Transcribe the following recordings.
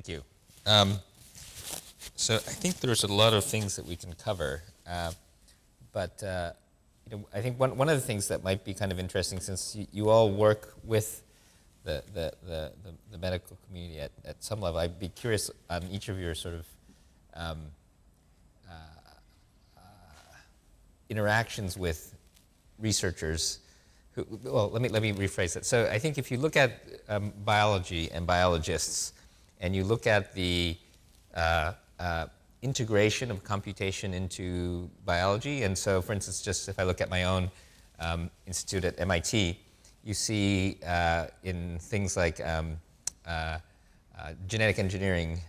Thank you. So I think there's a lot of things that we can cover, but I think one of the things that might be kind of interesting, since you all work with the medical community at some level, I'd be curious on each of your sort of interactions with researchers. Well, let me rephrase it. So I think if you look at biology and biologists, and you look at the integration of computation into biology, and so for instance, just if I look at my own institute at MIT, you see in things like genetic engineering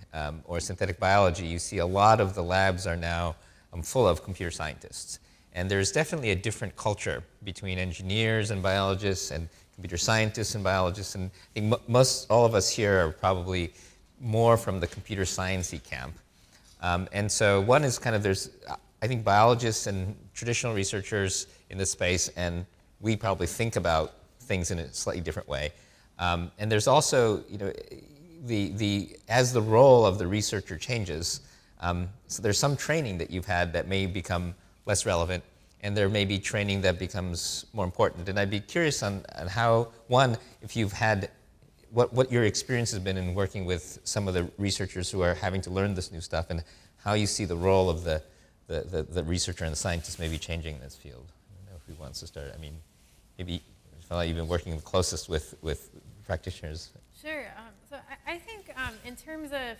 or synthetic biology, you see a lot of the labs are now full of computer scientists. And there's definitely a different culture between engineers and biologists and computer scientists and biologists. And I think all of us here are probably more from the computer sciencey camp. And so one is kind of I think biologists and traditional researchers in this space, and we probably think about things in a slightly different way. And there's also, as the role of the researcher changes, so there's some training that you've had that may become less relevant, and there may be training that becomes more important. And I'd be curious on how, one, if you've had, what your experience has been in working with some of the researchers who are having to learn this new stuff, and how you see the role of the researcher and the scientist maybe changing in this field. I don't know who wants to start. I mean, maybe you feel like you've been working the closest with practitioners. Sure. So I think in terms of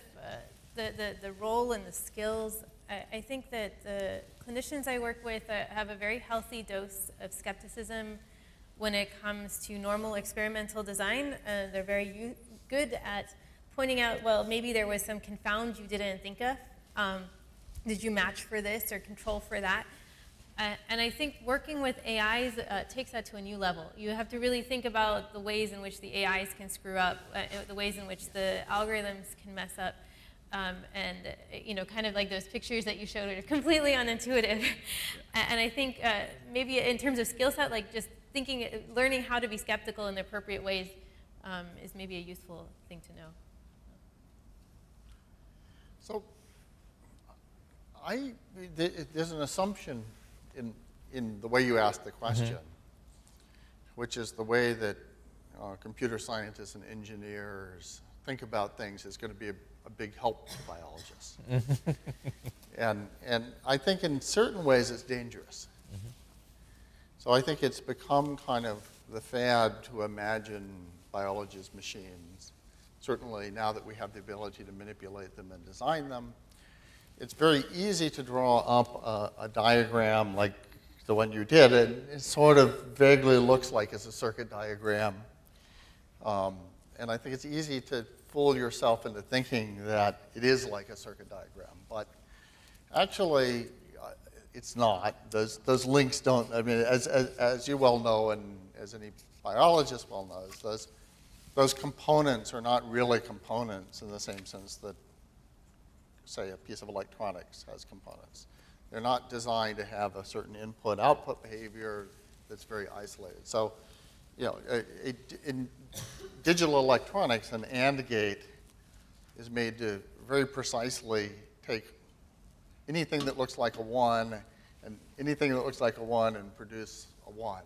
the role and the skills, I think that the clinicians I work with have a very healthy dose of skepticism when it comes to normal experimental design. They're very good at pointing out, well, maybe there was some confound you didn't think of. Did you match for this or control for that? And I think working with AIs takes that to a new level. You have to really think about the ways in which the AIs can screw up, the ways in which the algorithms can mess up. And kind of like those pictures that you showed are completely unintuitive. And I think maybe in terms of skill set, like just learning how to be skeptical in the appropriate ways is maybe a useful thing to know. So there's an assumption in the way you ask the question, which is the way that computer scientists and engineers think about things is going to be a big help to biologists. and I think in certain ways it's dangerous. So I think it's become kind of the fad to imagine biology as machines. Certainly now that we have the ability to manipulate them and design them, it's very easy to draw up a diagram like the one you did, and it sort of vaguely looks like it's a circuit diagram. And I think it's easy to fool yourself into thinking that it is like a circuit diagram, but actually it's not. Those links don't, I mean, as you well know, and as any biologist well knows, those components are not really components in the same sense that, say, a piece of electronics has components. They're not designed to have a certain input-output behavior that's very isolated. So, in digital electronics, an AND gate is made to very precisely take anything that looks like a 1 and anything that looks like a 1 and produce a 1.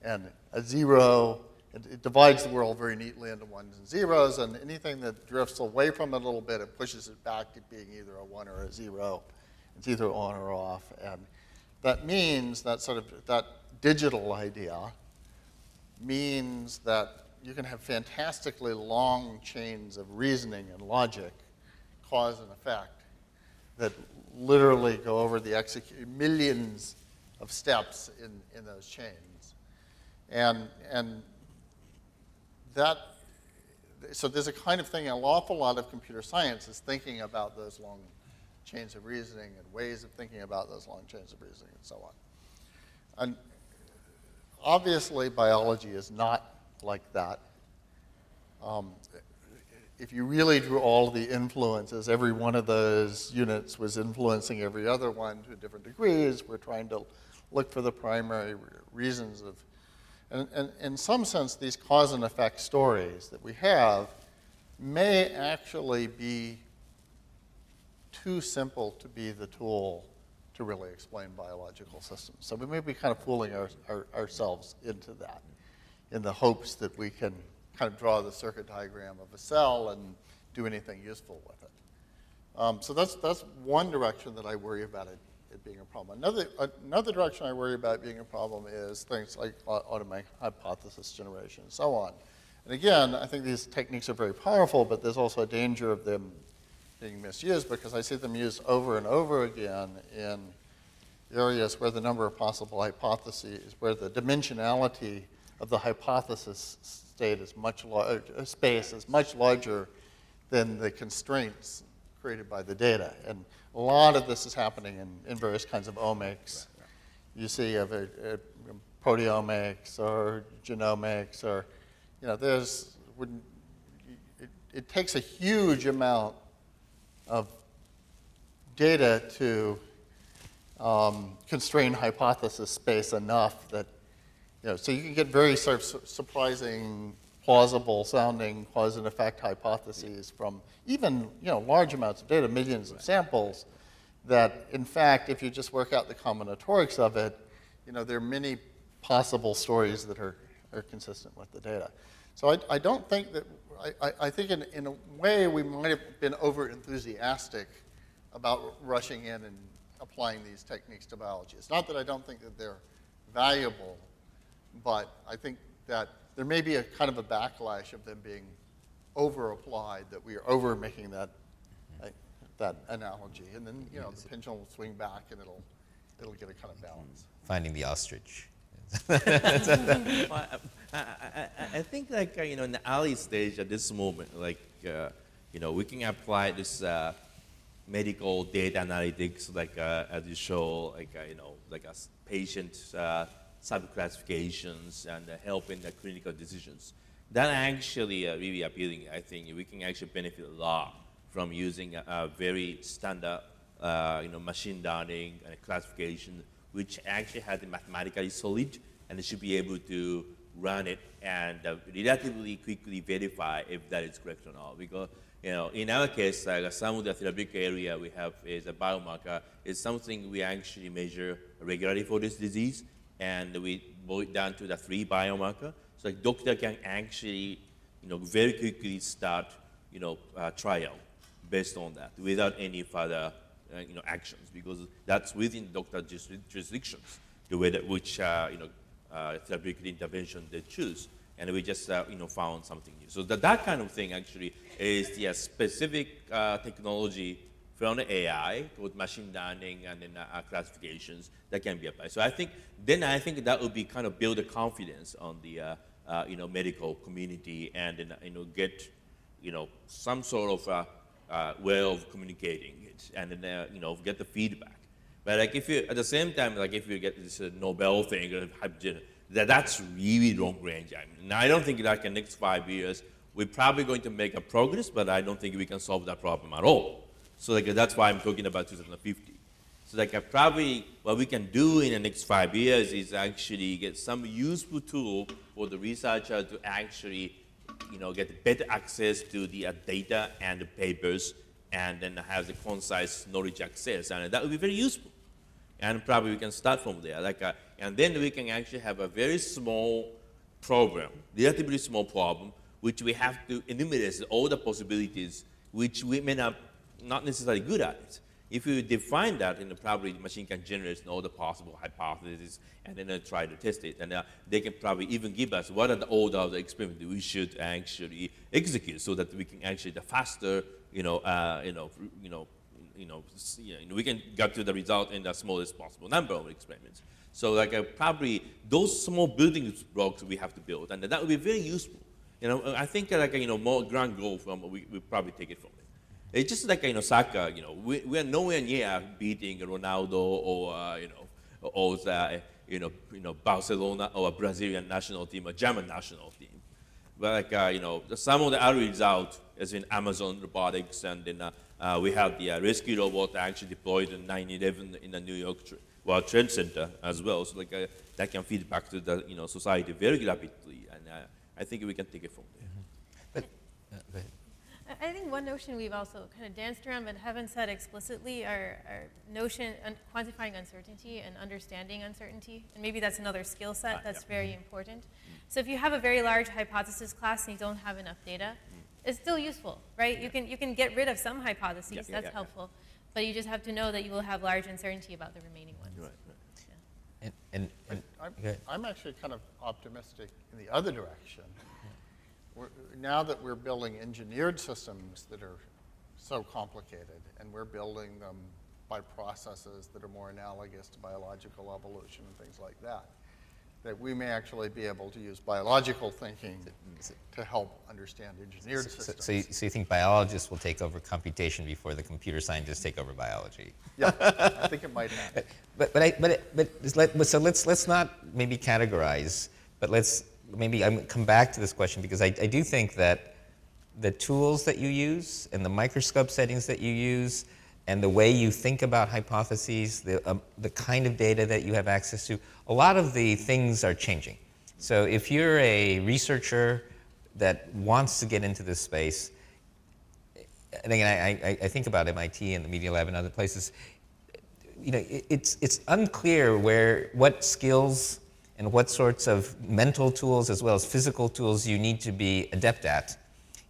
And a 0, it divides the world very neatly into 1s and 0s, and anything that drifts away from it a little bit, it pushes it back to being either a 1 or a 0. It's either on or off. And that means that that digital idea means that you can have fantastically long chains of reasoning and logic, cause and effect, that literally go over the millions of steps in those chains. And so there's a kind of thing, an awful lot of computer science is thinking about those long chains of reasoning and ways of thinking about those long chains of reasoning and so on. And obviously, biology is not like that. If you really drew all the influences, every one of those units was influencing every other one to different degrees. We're trying to look for the primary reasons of, and in some sense, these cause and effect stories that we have may actually be too simple to be the tool to really explain biological systems. So we may be kind of fooling ourselves into that in the hopes that we can kind of draw the circuit diagram of a cell and do anything useful with it. So that's one direction that I worry about it being a problem. Another direction I worry about being a problem is things like automatic hypothesis generation and so on. And again, I think these techniques are very powerful, but there's also a danger of them being misused because I see them used over and over again in areas where the number of possible hypotheses, where the dimensionality of the hypothesis state is much larger, space is much larger than the constraints created by the data. And a lot of this is happening in various kinds of omics. You see of proteomics or genomics or, it takes a huge amount of data to constrain hypothesis space enough that, so you can get very sort of surprising, plausible sounding cause and effect hypotheses from even, large amounts of data, millions of samples, that in fact, if you just work out the combinatorics of it, there are many possible stories that are consistent with the data. So I don't think that, I think in a way we might have been over enthusiastic about rushing in and applying these techniques to biology. It's not that I don't think that they're valuable, but I think that there may be a kind of a backlash of them being over-applied, that we are over-making that analogy. And then, the pendulum will swing back and it'll get a kind of balance. Finding the ostrich. Well, I think in the early stage at this moment, we can apply this medical data analytics, as you show, patient subclassifications and help in the clinical decisions. That actually really appealing. I think we can actually benefit a lot from using a very standard, machine learning and classification, which actually has it mathematically solid, and it should be able to run it and relatively quickly verify if that is correct or not. Because in our case, some of the therapeutic area we have is a biomarker. It's something we actually measure regularly for this disease, and we boil it down to the 3 biomarker. So doctor can actually, very quickly start, trial based on that without any further, actions, because that's within doctor jurisdictions, the way that which, therapeutic intervention they choose, and we just, found something new. So that kind of thing actually is the specific technology from the AI with machine learning and then classifications that can be applied. So I think that would be kind of build a confidence on the medical community and then get some sort of way of communicating it and then get the feedback. But if you at the same time if you get this Nobel thing or that's really long range. Now I don't think in the next 5 years we're probably going to make a progress, but I don't think we can solve that problem at all. So that's why I'm talking about 2050. So probably what we can do in the next 5 years is actually get some useful tool for the researcher to actually get better access to the data and the papers, and then have the concise knowledge access, and that would be very useful. And probably we can start from there. And then we can actually have a very small program, relatively small problem, which we have to enumerate all the possibilities, which we may not necessarily good at it. If you define that, then probably the machine can generate all the possible hypotheses and then try to test it. And they can probably even give us what are the order of the experiment we should actually execute, so that we can actually the faster, we can get to the result in the smallest possible number of experiments. So probably those small building blocks we have to build, and that would be very useful. I think more grand goal from we probably take it from it. It's just soccer. We are nowhere near beating Ronaldo or Barcelona or a Brazilian national team or German national team. But some of the other results has been Amazon Robotics, and then we have the rescue robot actually deployed in 9/11 in the New York World Trade Center as well. So that can feed back to the society very rapidly, and I think we can take it from there. But go ahead. I think one notion we've also kind of danced around but haven't said explicitly are notion quantifying uncertainty and understanding uncertainty. And maybe that's another skill set that's very important. So if you have a very large hypothesis class and you don't have enough data, it's still useful, right? You can get rid of some hypotheses, that's helpful. But you just have to know that you will have large uncertainty about the remaining ones. Right. I'm actually kind of optimistic in the other direction. Now that we're building engineered systems that are so complicated, and we're building them by processes that are more analogous to biological evolution and things like that, that we may actually be able to use biological thinking to help understand engineered systems. So you think biologists will take over computation before the computer scientists take over biology? Yeah, I think it might happen. So let's not maybe categorize, but let's maybe come back to this question, because I do think that the tools that you use and the microscope settings that you use and the way you think about hypotheses, the kind of data that you have access to, a lot of the things are changing. So if you're a researcher that wants to get into this space, and again, I think about MIT and the Media Lab and other places, you know, it's unclear what skills and what sorts of mental tools as well as physical tools you need to be adept at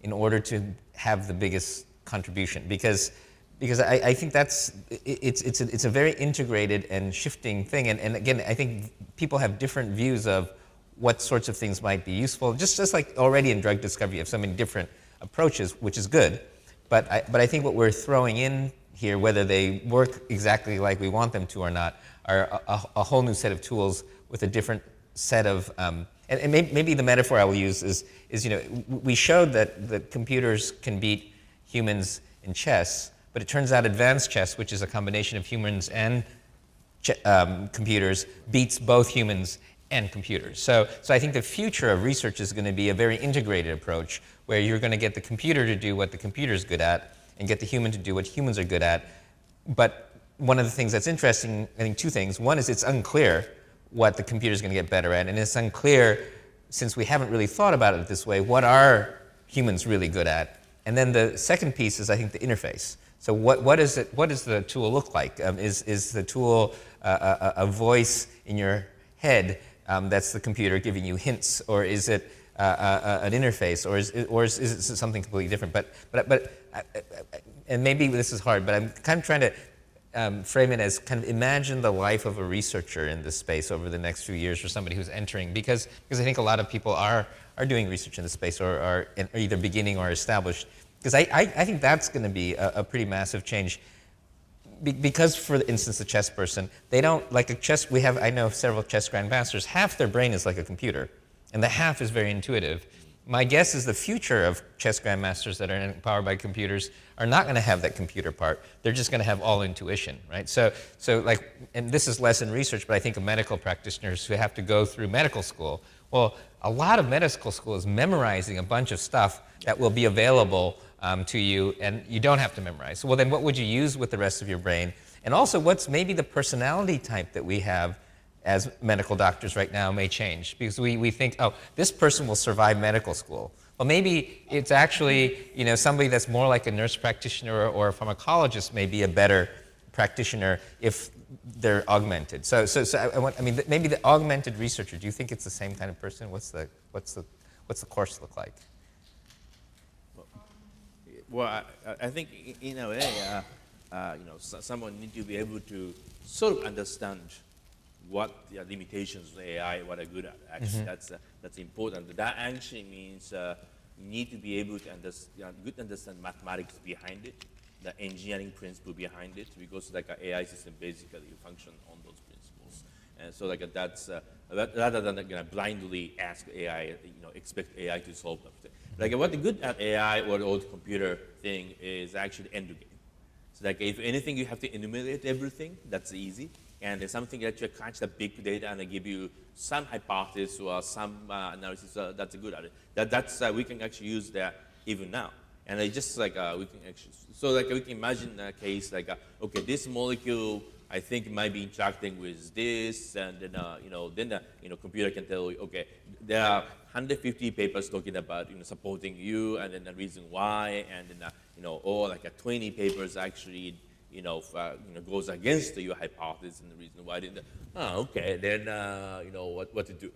in order to have the biggest contribution. Because I think it's a very integrated and shifting thing. And again, I think people have different views of what sorts of things might be useful. Just like already in drug discovery, you have so many different approaches, which is good. But I think what we're throwing in here, whether they work exactly like we want them to or not, are a whole new set of tools with a different set of, and maybe the metaphor I will use is, you know, we showed that the computers can beat humans in chess, but it turns out advanced chess, which is a combination of humans and computers, beats both humans and computers. So I think the future of research is going to be a very integrated approach, where you're going to get the computer to do what the computer is good at and get the human to do what humans are good at. But one of the things that's interesting, I think two things. One is it's unclear what the computer is going to get better at, and it's unclear, since we haven't really thought about it this way, what are humans really good at. And then the second piece is, I think, the interface. So what does the tool look like? Is the tool a voice in your head that's the computer giving you hints, or is it an interface, or is it something completely different? But and maybe this is hard, but I'm kind of trying to frame it as kind of imagine the life of a researcher in this space over the next few years for somebody who's entering, because I think a lot of people are doing research in this space, or are either beginning or established. Because I think that's going to be a pretty massive change. Because, for instance, the chess person, they don't, like a chess, I know several chess grandmasters, half their brain is like a computer, and the half is very intuitive. My guess is the future of chess grandmasters that are empowered by computers are not going to have that computer part. They're just going to have all intuition, right? So like, and this is less in research, but I think of medical practitioners who have to go through medical school. Well, a lot of medical school is memorizing a bunch of stuff that will be available to you, and you don't have to memorize. So, well, then what would you use with the rest of your brain? And also, what's maybe the personality type that we have as medical doctors right now may change, because we think, oh, this person will survive medical school. Well, maybe it's actually, you know, somebody that's more like a nurse practitioner or a pharmacologist may be a better practitioner if they're augmented. So I mean, maybe the augmented researcher. Do you think it's the same kind of person? What's the course look like? Well, I think in a way, you know, someone need to be able to sort of understand what the limitations of AI, what are good at. Actually, that's important. That actually means you need to be able to understand mathematics behind it, the engineering principle behind it, because like an AI system basically function on those principles. And so like that's rather than blindly ask AI, you know, expect AI to solve everything. Like what the good at AI or the old computer thing is actually end to game. So like if anything you have to enumerate everything, that's easy. And there's something that you catch the big data and they give you some hypothesis or some analysis, that's good at it. That's we can actually use that even now. And it's just like we can actually, so like we can imagine a case like, okay, this molecule I think it might be interacting with this, and then then the computer can tell you, okay, there are 150 papers talking about supporting you, and then the reason why, and then or like 20 papers actually goes against your hypothesis and the reason why. Then okay, then what to do?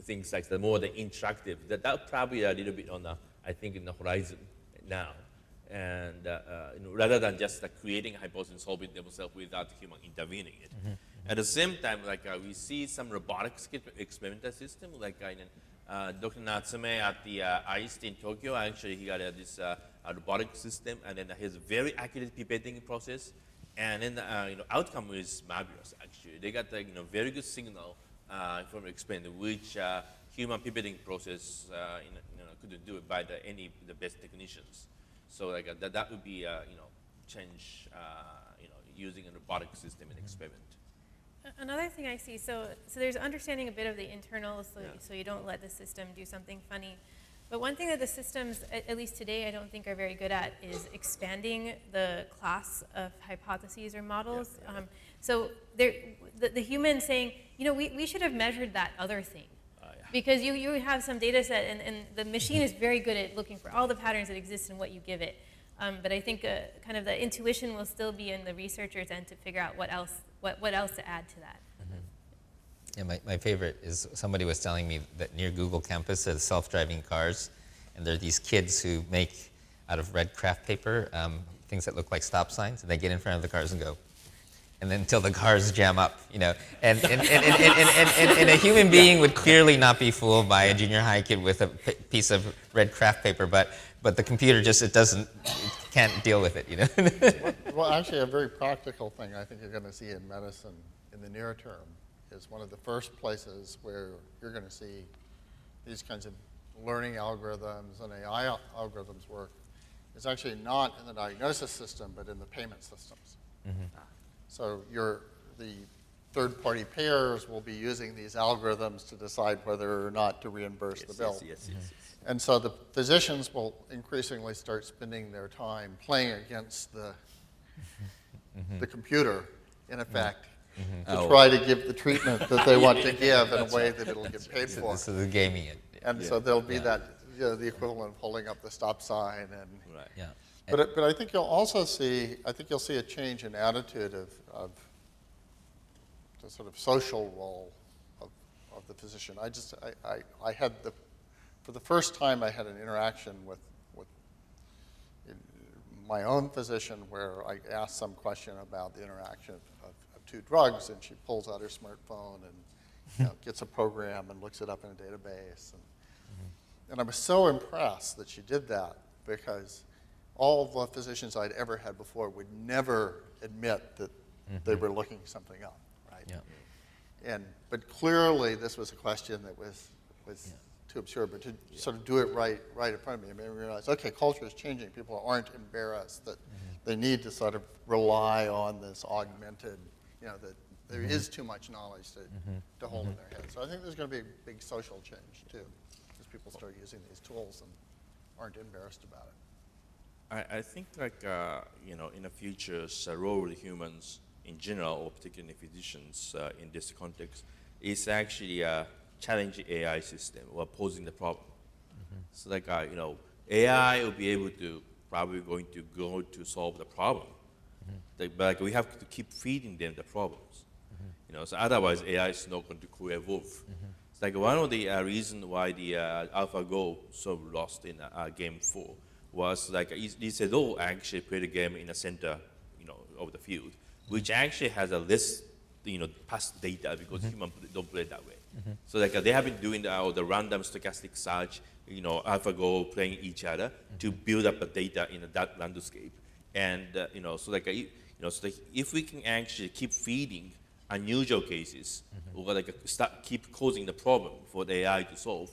Things like the more the interactive. That probably a little bit on the, I think, in the horizon now. And rather than just creating a hypothesis and solving themselves without human intervening it. At the same time, we see some robotics experimental system, Dr. Natsume at the IST in Tokyo. Actually, he got this robotic system, and then his very accurate pipetting process, and then outcome is marvelous. Actually, they got very good signal from experiment, which human pipetting process couldn't do it by the best technicians. So that would be change using a robotic system in experiment. Another thing I see, so there's understanding a bit of the internals, so you don't let the system do something funny. But one thing that the systems, at least today, I don't think are very good at is expanding the class of hypotheses or models. So the human saying, we should have measured that other thing. Because you have some data set, and the machine is very good at looking for all the patterns that exist in what you give it. But I think kind of the intuition will still be in the researcher's end to figure out what else to add to that. Yeah, my favorite is somebody was telling me that near Google campus there's self-driving cars, and there are these kids who make out of red craft paper things that look like stop signs, and they get in front of the cars and go. And then until the cars jam up, and a human being would clearly not be fooled by a junior high kid with a piece of red craft paper, but the computer just can't deal with it, Well, actually, a very practical thing I think you're going to see in medicine in the near term is one of the first places where you're going to see these kinds of learning algorithms and AI algorithms work is actually not in the diagnosis system, but in the payment systems. So the third-party payers will be using these algorithms to decide whether or not to reimburse the bill. Yes. And so the physicians will increasingly start spending their time playing against the computer, in effect, to try to give the treatment that they want to give in a way that it'll get paid for. So they're gaming it. And so there'll be that, the equivalent of holding up the stop sign. Right. Yeah. But I think you'll also see, a change in attitude of the sort of social role of the physician. I had for the first time I had an interaction with my own physician where I asked some question about the interaction of two drugs, and she pulls out her smartphone and gets a program and looks it up in a database. And I was so impressed that she did that, because all the physicians I'd ever had before would never admit that they were looking something up, right? Yeah. But clearly this was a question that was too absurd, but to sort of do it right in front of me, I made me realize, okay, culture is changing. People aren't embarrassed that they need to sort of rely on this augmented, that there is too much knowledge to hold in their head. So I think there's going to be a big social change too, as people start using these tools and aren't embarrassed about it. I think in the future, role of the humans in general, or particularly physicians in this context, is actually challenging AI system or posing the problem. So AI will be able to probably going to go to solve the problem. But we have to keep feeding them the problems. So otherwise AI is not going to co-evolve. It's one of the reasons why the AlphaGo so lost in game 4 was they said, actually play the game in the center, of the field, which actually has a less, past data, because humans don't play that way. So they have been doing the random stochastic search, AlphaGo playing each other to build up the data in that landscape. And so if we can actually keep feeding unusual cases, or keep causing the problem for the AI to solve,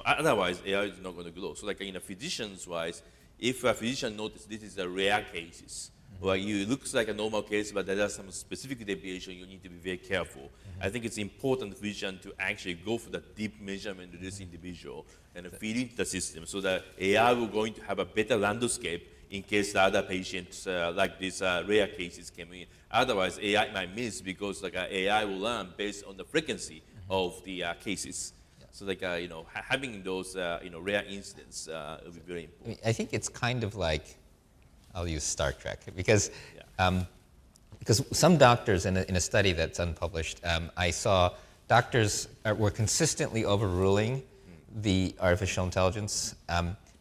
otherwise AI is not going to grow. So in a physician's wise, if a physician notices this is a rare cases, or it looks like a normal case, but there are some specific deviation, you need to be very careful. I think it's important for physician to actually go for the deep measurement of this individual and feed into the system, so that AI will going to have a better landscape in case the other patients like these rare cases came in. Otherwise, AI might miss, because AI will learn based on the frequency of the cases. So like, having those, rare incidents will be very important. I think it's kind of like, I'll use Star Trek, because Yeah. because some doctors in a study that's unpublished, I saw doctors were consistently overruling the artificial intelligence,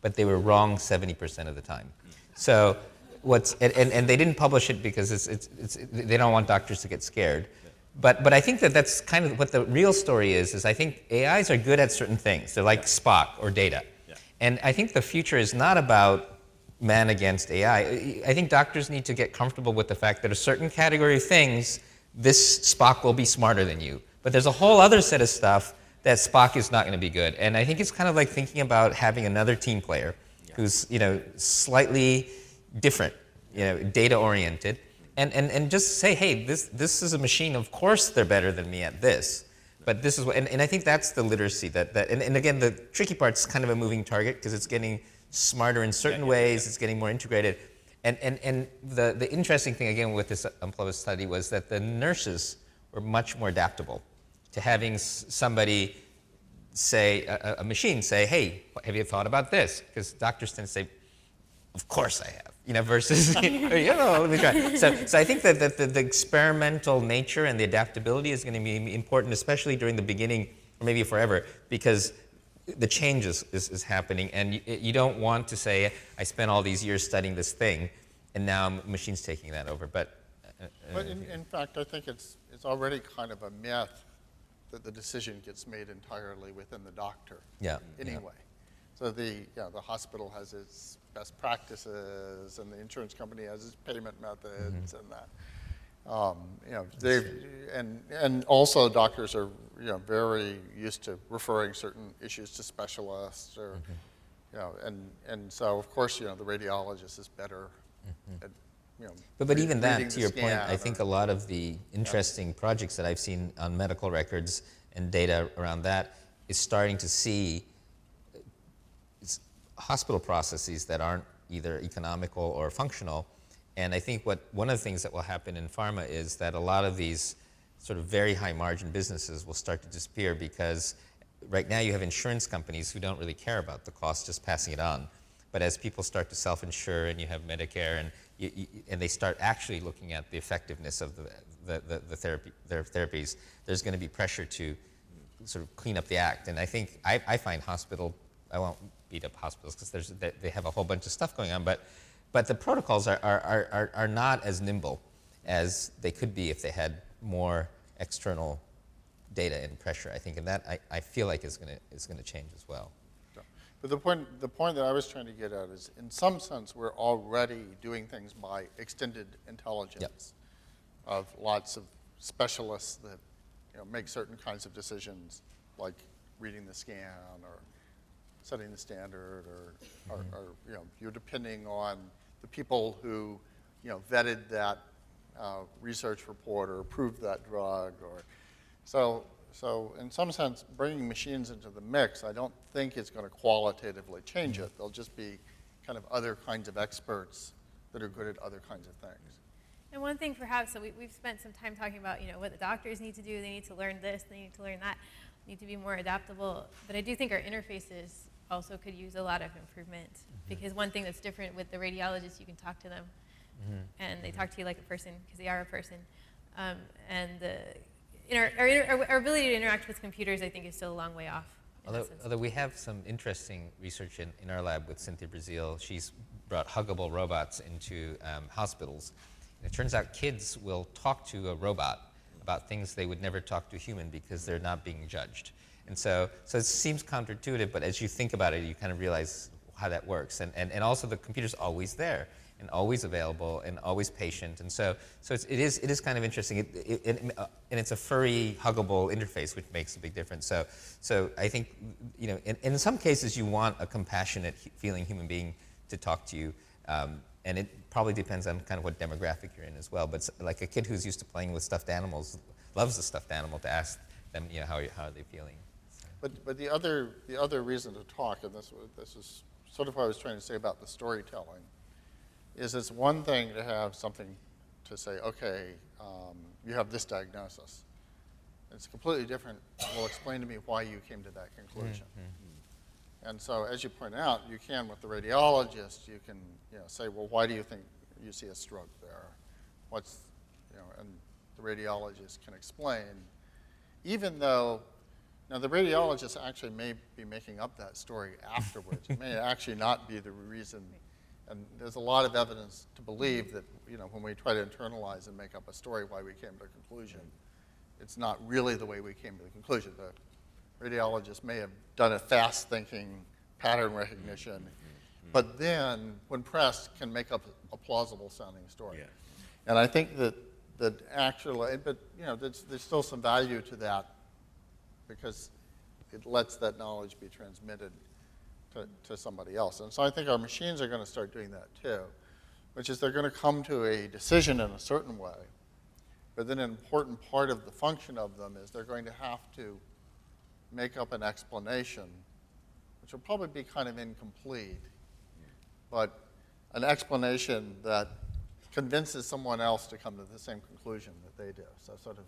but they were wrong 70% of the time. So and they didn't publish it because they don't want doctors to get scared. But I think that's kind of what the real story is I think AIs are good at certain things. They're like Spock or Data. Yeah. And I think the future is not about man against AI. I think doctors need to get comfortable with the fact that a certain category of things, this Spock will be smarter than you. But there's a whole other set of stuff that Spock is not going to be good. And I think it's kind of like thinking about having another team player who's slightly different, data-oriented, and just say, hey, this is a machine. Of course they're better than me at this. But this is what, and I think that's the literacy and again, the tricky part's kind of a moving target because it's getting smarter in certain ways, it's getting more integrated. And the interesting thing, again, with this unpublished study was that the nurses were much more adaptable to having somebody say, a machine say, hey, have you thought about this? Because doctors tend to say, of course I have, versus, let me try. So I think that the experimental nature and the adaptability is going to be important, especially during the beginning, or maybe forever, because the change is happening, and you don't want to say, I spent all these years studying this thing, and now machine's taking that over. But in fact, I think it's already kind of a myth that the decision gets made entirely within the doctor. Anyway. So the hospital has its best practices, and the insurance company has its payment methods, and that. And also doctors are very used to referring certain issues to specialists, or and so of course the radiologist is better at But even that, to your point, scan, I think a lot of the interesting projects that I've seen on medical records and data around that is starting to see hospital processes that aren't either economical or functional. And I think one of the things that will happen in pharma is that a lot of these sort of very high margin businesses will start to disappear, because right now you have insurance companies who don't really care about the cost, just passing it on. But as people start to self-insure, and you have Medicare, and they start actually looking at the effectiveness of their therapies, there's going to be pressure to sort of clean up the act. And I think I find I won't beat up hospitals because they have a whole bunch of stuff going on, but the protocols are not as nimble as they could be if they had more external data and pressure, I think, and that I feel like is going to change as well. But the point that I was trying to get at is, in some sense, we're already doing things by extended intelligence of lots of specialists that make certain kinds of decisions, like reading the scan or setting the standard, or you're depending on the people who vetted that research report or approved that drug, or so in some sense, bringing machines into the mix, I don't think it's going to qualitatively change it. They'll just be kind of other kinds of experts that are good at other kinds of things. And one thing perhaps, so we've spent some time talking about what the doctors need to do. They need to learn this, they need to learn that, need to be more adaptable. But I do think our interfaces also could use a lot of improvement, because one thing that's different with the radiologists, you can talk to them, and they talk to you like a person, because they are a person. Our ability to interact with computers, I think, is still a long way off. Although we have some interesting research in our lab with Cynthia Brazil. She's brought huggable robots into hospitals. And it turns out kids will talk to a robot about things they would never talk to a human, because they're not being judged. And so it seems counterintuitive, but as you think about it, you kind of realize how that works. And also the computer's always there, and always available, and always patient. And so it is kind of interesting. And it's a furry, huggable interface, which makes a big difference. So I think, in some cases you want a compassionate, feeling human being to talk to you. And it probably depends on kind of what demographic you're in as well. But like a kid who's used to playing with stuffed animals loves the stuffed animal, to ask them, how are they feeling? So. But the other reason to talk, and this is sort of what I was trying to say about the storytelling, is it's one thing to have something to say, okay, you have this diagnosis. It's completely different. Well, explain to me why you came to that conclusion. And so, as you point out, you can with the radiologist, you can say, well, why do you think you see a stroke there? What's, and the radiologist can explain, even though, now the radiologist actually may be making up that story afterwards. It may actually not be the reason. And there's a lot of evidence to believe that, when we try to internalize and make up a story why we came to a conclusion, it's not really the way we came to the conclusion. The radiologist may have done a fast-thinking pattern recognition, but then, when pressed, can make up a plausible-sounding story. Yeah. And I think that actually, but there's still some value to that because it lets that knowledge be transmitted to somebody else. And so I think our machines are going to start doing that too, which is they're going to come to a decision in a certain way, but then an important part of the function of them is they're going to have to make up an explanation, which will probably be kind of incomplete, but an explanation that convinces someone else to come to the same conclusion that they do. So sort of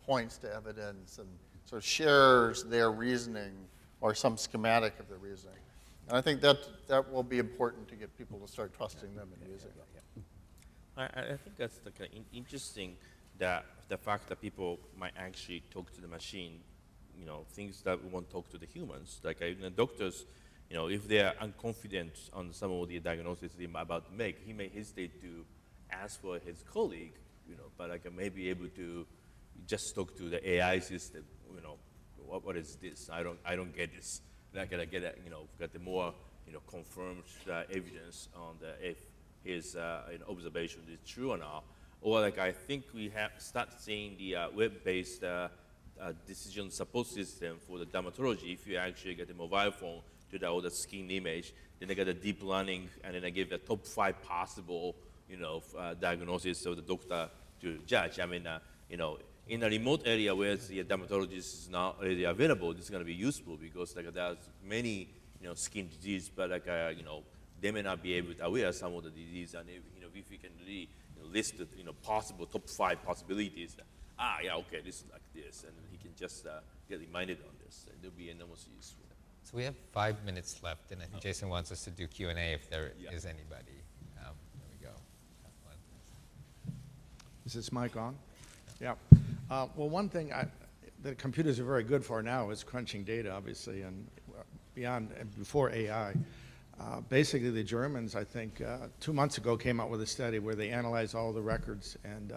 points to evidence and sort of shares their reasoning or some schematic of their reasoning. And I think that will be important to get people to start trusting them and using them. I think that's interesting, that the fact that people might actually talk to the machine, things that we won't talk to the humans. Like doctors, if they are unconfident on some of the diagnoses they're about to make, he may hesitate to ask for his colleague, but I may be able to just talk to the AI system, what is this? I don't get this. And I gotta get got the more confirmed evidence on if his observation is true or not. Or I think we have start seeing the web-based decision support system for the dermatology. If you actually get a mobile phone to download the skin image, then they get a deep learning, and then they give the top 5 possible diagnosis of the doctor to judge. I mean, in a remote area where the dermatologist is not really available, this is going to be useful because there's many skin disease, but they may not be able to aware of some of the disease, and if you can really list the possible top 5 possibilities, okay, this is like this, and he can just get reminded on this. It'll be enormously useful. So we have 5 minutes left, and I think Jason wants us to do Q&A if there is anybody. There we go. Is this mic on? Yeah. Well, one thing that computers are very good for now is crunching data, obviously, and beyond and before AI. Basically, the Germans, I think, 2 months ago came out with a study where they analyzed all the records and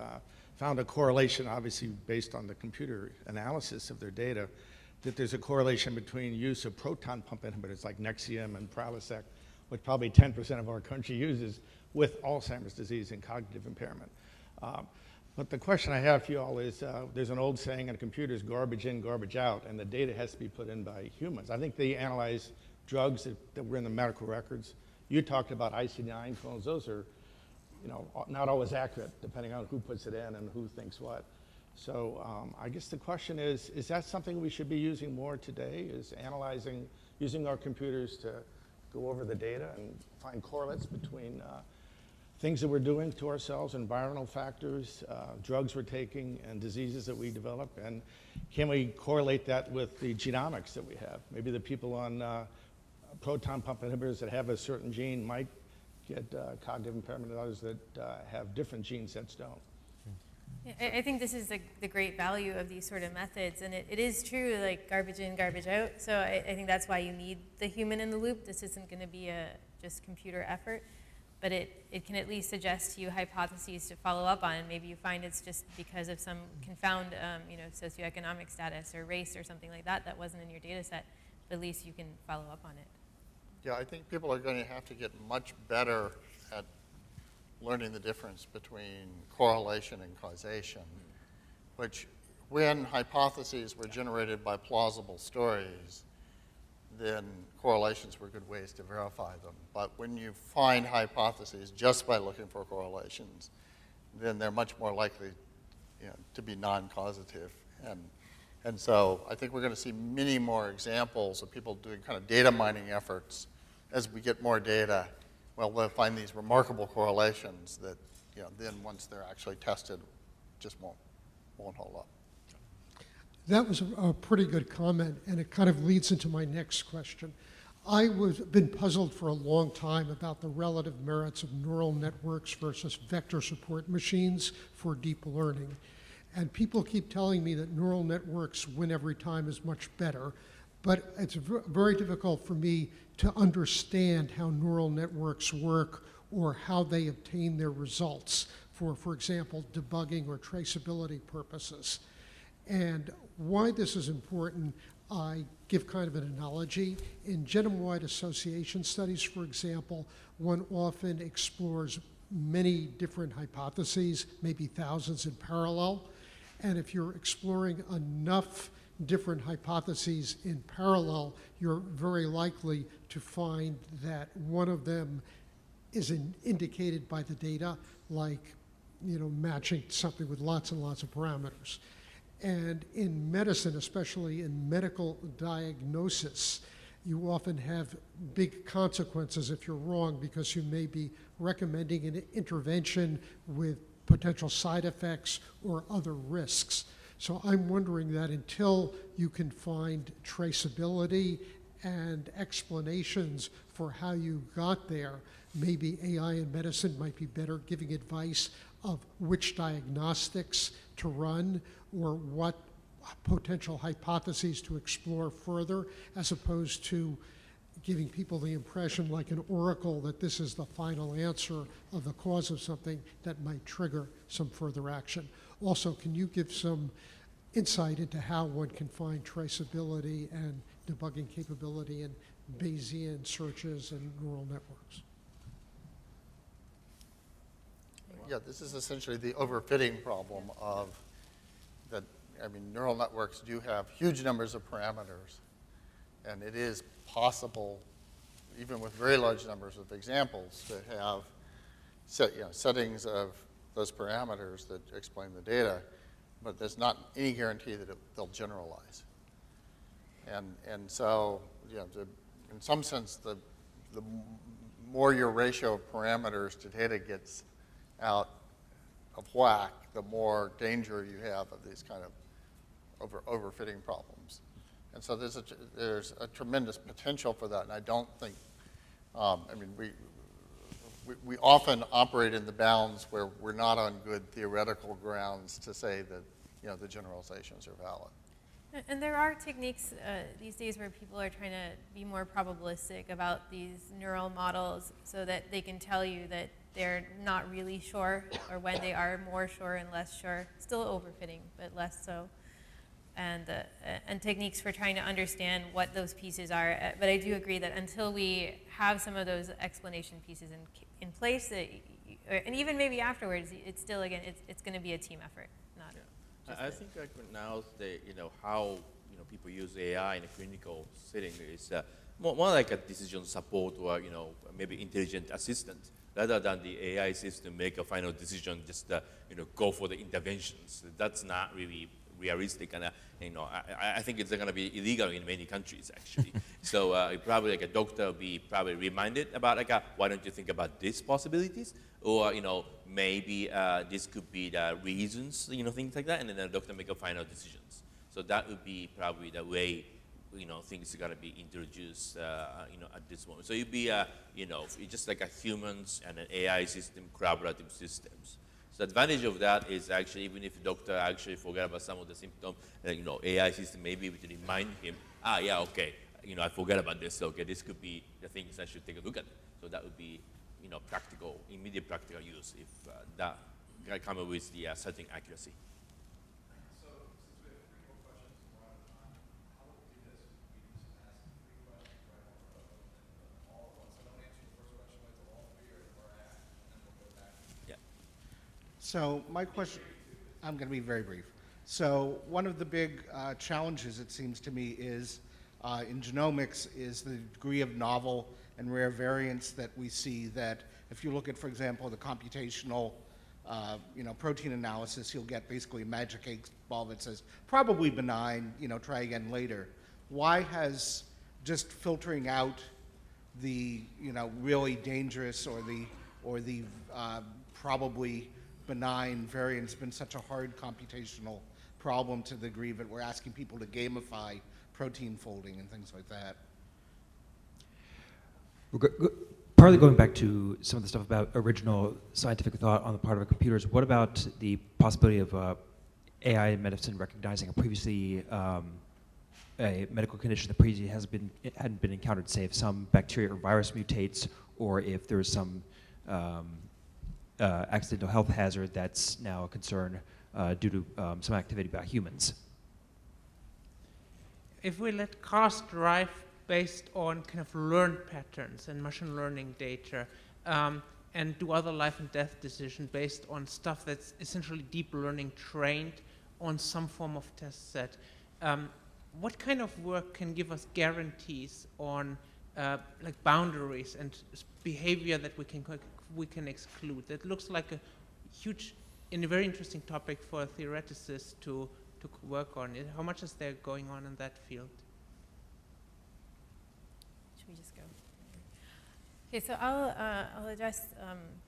found a correlation, obviously based on the computer analysis of their data, that there's a correlation between use of proton pump inhibitors like Nexium and Prilosec, which probably 10% of our country uses, with Alzheimer's disease and cognitive impairment. But the question I have for you all is, there's an old saying in computers, garbage in, garbage out, and the data has to be put in by humans. I think they analyze drugs that were in the medical records. You talked about IC9 clones. Those are, not always accurate, depending on who puts it in and who thinks what. So I guess the question is that something we should be using more today, is using our computers to go over the data and find correlates between things that we're doing to ourselves, environmental factors, drugs we're taking, and diseases that we develop? And can we correlate that with the genomics that we have? Maybe the people on proton pump inhibitors that have a certain gene might get cognitive impairment, and others that have different gene sets don't. I think this is the great value of these sort of methods, and it is true, like garbage in, garbage out. So I think that's why you need the human in the loop. This isn't going to be a just computer effort, but it can at least suggest to you hypotheses to follow up on, and maybe you find it's just because of some confound, socioeconomic status or race or something like that wasn't in your data set, but at least you can follow up on it. Yeah, I think people are going to have to get much better at learning the difference between correlation and causation, which when hypotheses were generated by plausible stories, then correlations were good ways to verify them. But when you find hypotheses just by looking for correlations, then they're much more likely to be non-causative. And so I think we're going to see many more examples of people doing kind of data mining efforts as we get more data. Well, they'll find these remarkable correlations that, then once they're actually tested, just won't hold up. That was a pretty good comment, and it kind of leads into my next question. Been puzzled for a long time about the relative merits of neural networks versus vector support machines for deep learning. And people keep telling me that neural networks win every time is much better, but it's very difficult for me to understand how neural networks work or how they obtain their results for example, debugging or traceability purposes. And why this is important, I give kind of an analogy. In genome-wide association studies, for example, one often explores many different hypotheses, maybe thousands in parallel. And if you're exploring enough different hypotheses in parallel, you're very likely to find that one of them is indicated by the data, like matching something with lots and lots of parameters. And in medicine, especially in medical diagnosis, you often have big consequences if you're wrong, because you may be recommending an intervention with potential side effects or other risks. So I'm wondering that until you can find traceability and explanations for how you got there, maybe AI in medicine might be better giving advice of which diagnostics to run or what potential hypotheses to explore further, as opposed to giving people the impression, like an oracle, that this is the final answer of the cause of something that might trigger some further action. Also, can you give some insight into how one can find traceability and debugging capability in Bayesian searches and neural networks? Yeah, this is essentially the overfitting problem of that. I mean, neural networks do have huge numbers of parameters, and it is possible, even with very large numbers of examples, to have settings of those parameters that explain the data, but there's not any guarantee that they'll generalize. And so, in some sense, the more your ratio of parameters to data gets out of whack, the more danger you have of these kind of overfitting problems. And so there's a tremendous potential for that, and I don't think, we often operate in the bounds where we're not on good theoretical grounds to say that the generalizations are valid. And there are techniques these days where people are trying to be more probabilistic about these neural models so that they can tell you that they're not really sure, or when they are more sure and less sure. Still overfitting, but less so. And techniques for trying to understand what those pieces are. But I do agree that until we have some of those explanation pieces in place, and even maybe afterwards, it's still, again, it's going to be a team effort, not I think like now how people use AI in a clinical setting is more like a decision support, or maybe intelligent assistant, rather than the AI system make a final decision, just go for the interventions. That's not really realistic, and I think it's going to be illegal in many countries actually. So probably like a doctor will be probably reminded about why don't you think about these possibilities, or maybe this could be the reasons, things like that, and then the doctor make a final decisions. So that would be probably the way things are going to be introduced at this moment. So it'd be it's just like a humans and an AI system, collaborative systems. So the advantage of that is actually, even if the doctor actually forgot about some of the symptoms, AI system may be able to remind him, yeah, okay, I forgot about this. Okay, this could be the things I should take a look at. So that would be, practical, immediate practical use if that come with the certain accuracy. So since we have 3 more questions, we're out of time. How would we do this? We just ask 3 questions right on the road, and all at once. I don't answer the first question, wait till all 3 are asked, and then we'll go back. Yeah. So my question, I'm going to be very brief. So one of the big challenges, it seems to me, is in genomics is the degree of novel and rare variants that we see. That if you look at, for example, the computational protein analysis, you'll get basically a magic 8 ball that says probably benign, try again later. Why has just filtering out the really dangerous or the probably benign variant has been such a hard computational problem to the degree that we're asking people to gamify protein folding and things like that. Partly going back to some of the stuff about original scientific thought on the part of computers, what about the possibility of AI in medicine recognizing a previously a medical condition that previously hadn't been encountered, say if some bacteria or virus mutates, or if there's some accidental health hazard that's now a concern due to some activity by humans? If we let cars drive based on kind of learned patterns and machine learning data, and do other life and death decisions based on stuff that's essentially deep learning trained on some form of test set, what kind of work can give us guarantees on like boundaries and behavior that we can exclude? That looks like a huge and a very interesting topic for theoreticists to work on. How much is there going on in that field? Should we just go? Okay, so I'll address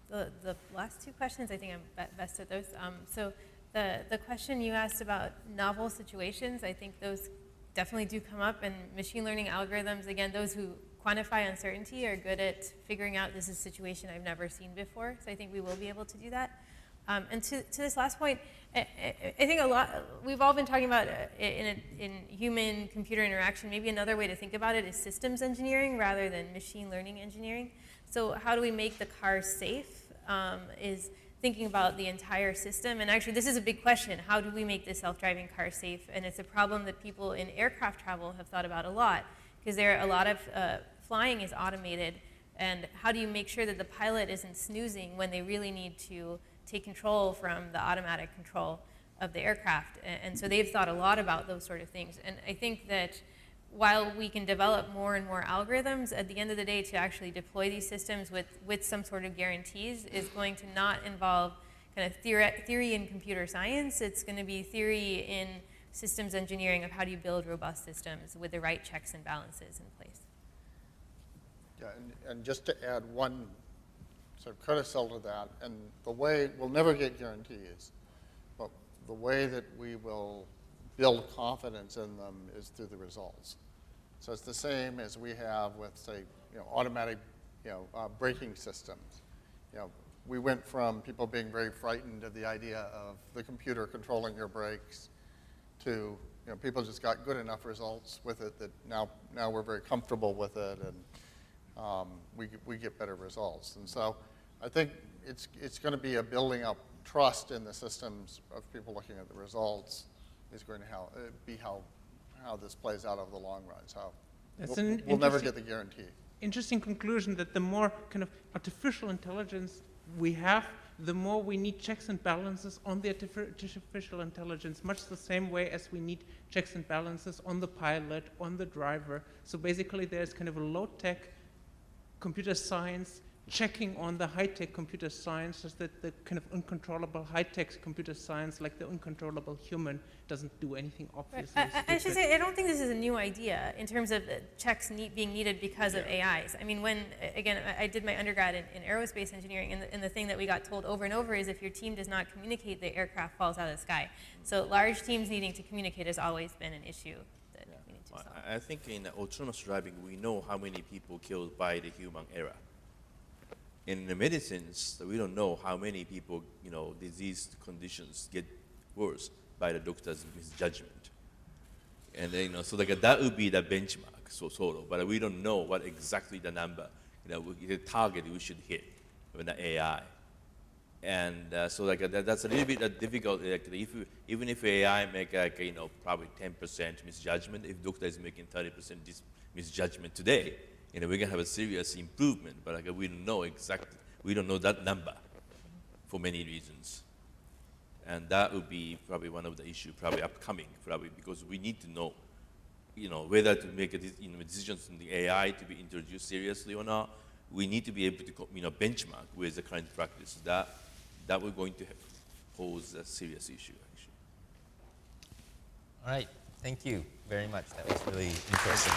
the last two questions. I think I'm best at those. So the question you asked about novel situations, I think those definitely do come up, and machine learning algorithms, again, those who quantify uncertainty are good at figuring out this is a situation I've never seen before. So I think we will be able to do that. And to this last point, I think we've all been talking about in human-computer interaction, maybe another way to think about it is systems engineering rather than machine learning engineering. So how do we make the cars safe is thinking about the entire system. And actually, this is a big question. How do we make the self-driving car safe? And it's a problem that people in aircraft travel have thought about a lot, because there are a lot of flying is automated. And how do you make sure that the pilot isn't snoozing when they really need to take control from the automatic control of the aircraft? And so they've thought a lot about those sort of things. And I think that while we can develop more and more algorithms, at the end of the day, to actually deploy these systems with some sort of guarantees is going to not involve kind of theory in computer science. It's going to be theory in systems engineering of how do you build robust systems with the right checks and balances in place. Yeah, and just to add one sort of codicil to that, and the way, we'll never get guarantees, but the way that we will build confidence in them is through the results. So it's the same as we have with, say, automatic, braking systems. We went from people being very frightened of the idea of the computer controlling your brakes to, people just got good enough results with it that now we're very comfortable with it, and we get better results. And so I think it's going to be a building up trust in the systems of people looking at the results is going to be how this plays out over the long run. So we'll never get the guarantee. Interesting conclusion that the more kind of artificial intelligence we have, the more we need checks and balances on the artificial intelligence, much the same way as we need checks and balances on the pilot, on the driver. So basically there's kind of a low-tech computer science checking on the high-tech computer science, so that the kind of uncontrollable high-tech computer science, like the uncontrollable human, doesn't do anything obviously. Right. I should say, I don't think this is a new idea in terms of checks being needed because of AIs. I mean, again, I did my undergrad in aerospace engineering, and the thing that we got told over and over is if your team does not communicate, the aircraft falls out of the sky. So large teams needing to communicate has always been an issue that we need to solve. I think in autonomous driving, we know how many people killed by the human error. In the medicines, we don't know how many people, disease conditions get worse by the doctor's misjudgment. And then, so that would be the benchmark, sort of, but we don't know what exactly the number, the target we should hit with the AI. And so that's a little bit difficult. Even if AI make probably 10% misjudgment, if doctor is making 30% misjudgment today, we're gonna have a serious improvement. But we don't know exactly. We don't know that number for many reasons, and that would be probably one of the issues probably upcoming, because we need to know, whether to make decisions in the AI to be introduced seriously or not. We need to be able to benchmark with the current practice. That we're going to pose a serious issue, actually. All right, thank you very much. That was really interesting.